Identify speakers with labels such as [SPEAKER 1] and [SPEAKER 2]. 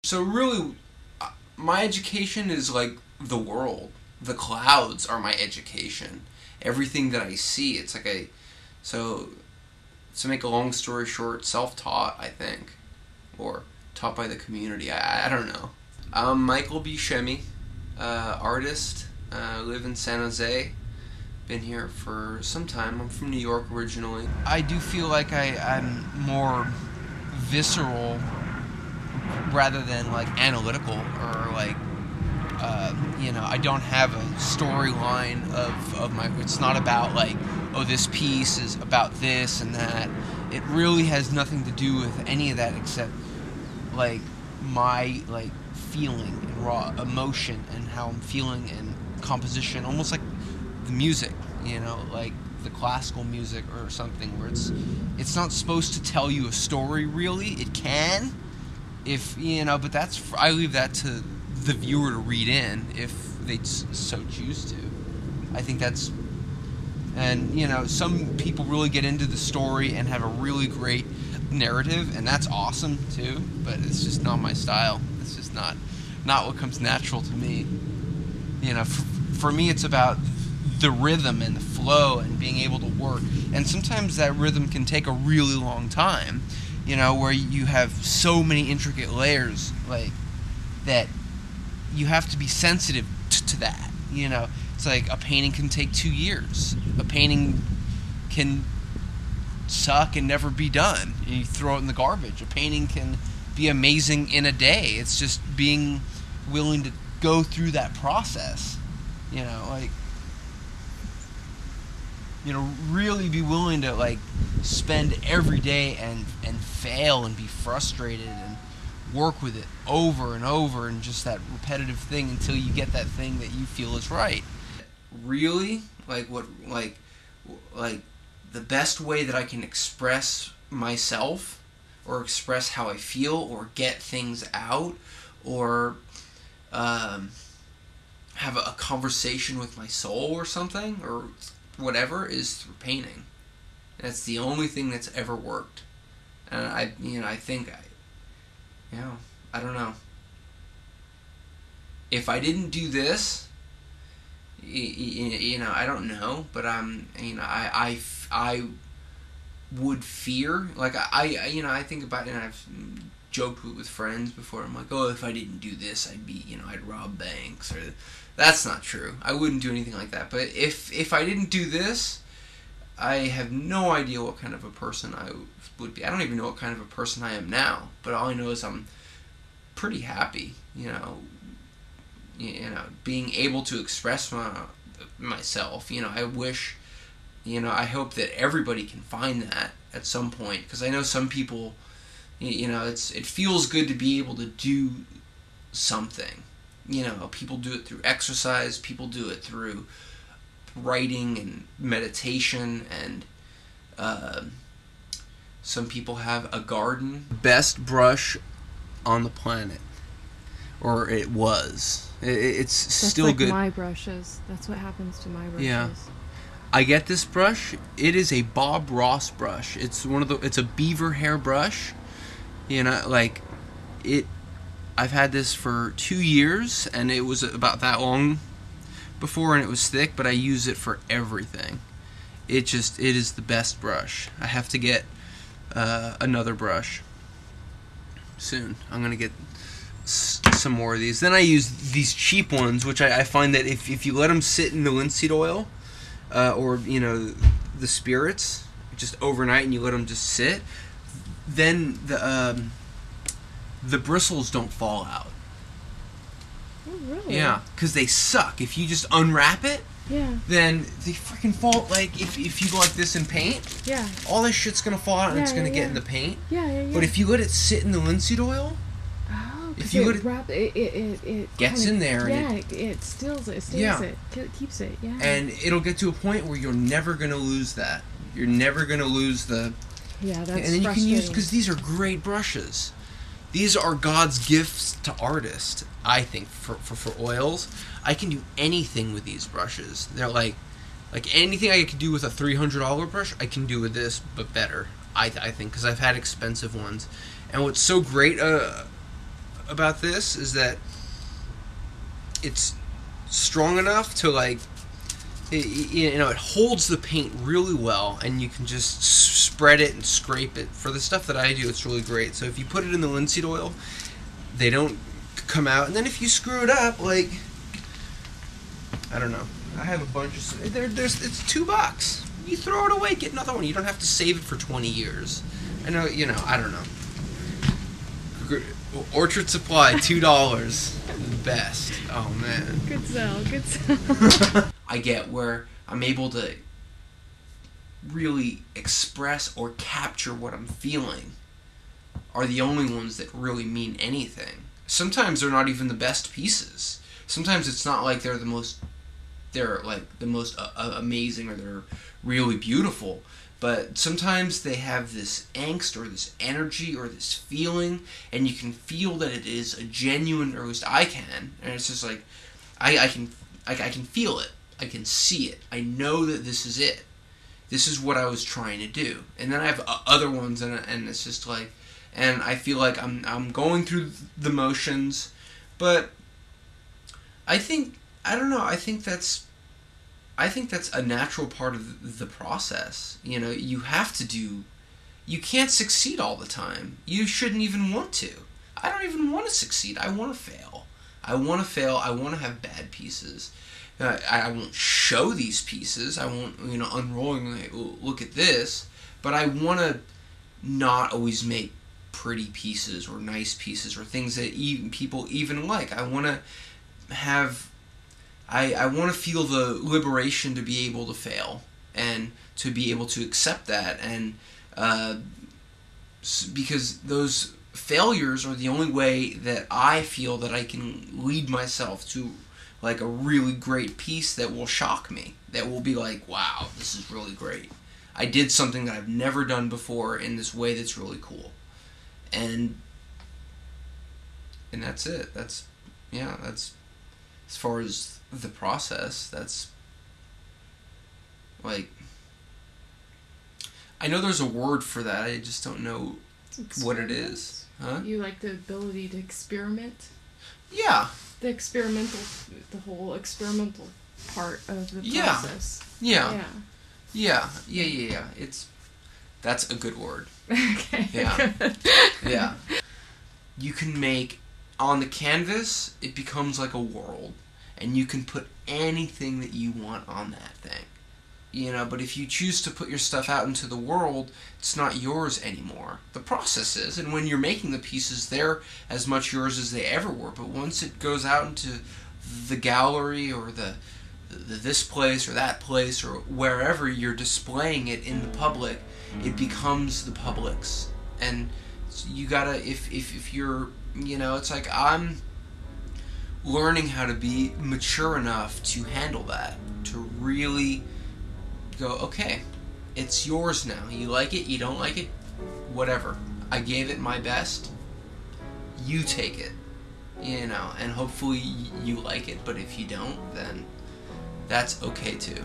[SPEAKER 1] So really, my education is like the world. The clouds are my education. Everything that I see, it's like so to make a long story short, self-taught, I think, or taught by the community. I don't know. I'm Michael Buscemi, artist. Live in San Jose. Been here for some time. I'm from New York originally. I do feel like I'm more visceral rather than like analytical or like I don't have a storyline of my. It's not about like, oh, this piece is about this and that. It really has nothing to do with any of that except like my like feeling and raw emotion and how I'm feeling and composition, almost like the music, like the classical music or something where it's not supposed to tell you a story really. It can, if but I leave that to the viewer to read in if they so choose to. I think that's, and some people really get into the story and have a really great narrative, and that's awesome too, but it's just not my style. It's just not what comes natural to me. For me it's about the rhythm and the flow and being able to work, and sometimes that rhythm can take a really long time, where you have so many intricate layers like that. You have to be sensitive to that. It's like a painting can take 2 years. A painting can suck and never be done. You throw it in the garbage. A painting can be amazing in a day. It's just being willing to go through that process. Really be willing to like spend every day and fail and be frustrated and work with it over and over and just that repetitive thing until you get that thing that you feel is right. Really, like the best way that I can express myself or express how I feel or get things out or have a conversation with my soul or something or whatever is through painting. That's the only thing that's ever worked. And I think I don't know. If I didn't do this, I don't know, but I would fear, like I think about it, and I've joked with friends before. I'm like, oh, if I didn't do this, I'd rob banks, or that's not true. I wouldn't do anything like that. But if I didn't do this, I have no idea what kind of a person I would be. I don't even know what kind of a person I am now, but all I know is I'm pretty happy, being able to express myself. I wish, I hope that everybody can find that at some point, because I know some people, it feels good to be able to do something. People do it through exercise, people do it through writing and meditation, and some people have a garden. Best brush on the planet, or it was. It's
[SPEAKER 2] That's
[SPEAKER 1] still
[SPEAKER 2] like
[SPEAKER 1] good.
[SPEAKER 2] My brushes. That's what happens to my brushes.
[SPEAKER 1] Yeah, I get this brush. It is a Bob Ross brush. It's It's a beaver hair brush. Like it. I've had this for 2 years, and it was about that long before, and it was thick. But I use it for everything. It is the best brush. I have to get another brush soon. I'm gonna get some more of these. Then I use these cheap ones, which I find that if you let them sit in the linseed oil or the spirits just overnight, and you let them just sit, then the bristles don't fall out.
[SPEAKER 2] Oh, really?
[SPEAKER 1] Yeah, because they suck. If you just unwrap it,
[SPEAKER 2] yeah,
[SPEAKER 1] then they freaking fall. Like if you go like this in paint,
[SPEAKER 2] yeah,
[SPEAKER 1] all this shit's gonna fall out and it's gonna get in the paint.
[SPEAKER 2] Yeah.
[SPEAKER 1] But if you let it sit in the linseed oil,
[SPEAKER 2] if you let it
[SPEAKER 1] gets in there,
[SPEAKER 2] and it stills it, it keeps it, yeah.
[SPEAKER 1] And it'll get to a point where you're never gonna lose that. You're never gonna lose the.
[SPEAKER 2] Yeah, that's
[SPEAKER 1] and then you can use, because these are great brushes. These are God's gifts to artists, I think, for oils. I can do anything with these brushes. They're like anything I could do with a $300 brush, I can do with this, but better. I think, because I've had expensive ones. And what's so great about this is that it's strong enough to like, it holds the paint really well, and you can just spread it and scrape it. For the stuff that I do, it's really great. So if you put it in the linseed oil, they don't come out. And then if you screw it up, like, I don't know. I have a bunch of... it's $2. You throw it away, get another one. You don't have to save it for 20 years. I know, I don't know. Orchard Supply, $2. The best. Oh, man.
[SPEAKER 2] Good sell.
[SPEAKER 1] I get where I'm able to really express or capture what I'm feeling are the only ones that really mean anything. Sometimes they're not even the best pieces. Sometimes it's not like they're like the most amazing or they're really beautiful. But sometimes they have this angst or this energy or this feeling, and you can feel that it is a genuine, or at least I can. And it's just like, I can feel it. I can see it. I know that this is it. This is what I was trying to do. And then I have other ones, and it's just like, and I feel like I'm going through the motions, but I think that's a natural part of the process. You have to do... You can't succeed all the time. You shouldn't even want to. I don't even want to succeed. I want to fail. I want to have bad pieces. I won't show these pieces. I won't, unrolling, like, look at this. But I want to not always make pretty pieces or nice pieces or things that people even like. I want to have... I want to feel the liberation to be able to fail and to be able to accept that, and because those failures are the only way that I feel that I can lead myself to like a really great piece that will shock me, that will be like, wow, this is really great. I did something that I've never done before in this way that's really cool. And that's it. That's as far as the process, that's like, I know there's a word for that, I just don't know what it is. Huh?
[SPEAKER 2] You like the ability to experiment?
[SPEAKER 1] Yeah.
[SPEAKER 2] The whole experimental part of the process.
[SPEAKER 1] Yeah. That's a good word.
[SPEAKER 2] Okay.
[SPEAKER 1] Yeah. Yeah. You can make, on the canvas, it becomes like a world. And you can put anything that you want on that thing. But if you choose to put your stuff out into the world, it's not yours anymore. The process is, and when you're making the pieces, they're as much yours as they ever were. But once it goes out into the gallery or the this place or that place or wherever you're displaying it in the public, it becomes the public's. And you gotta, if you're, it's like I'm learning how to be mature enough to handle that, to really go, okay, it's yours now. You like it, you don't like it, whatever. I gave it my best. You take it, and hopefully you like it, but if you don't, then that's okay too.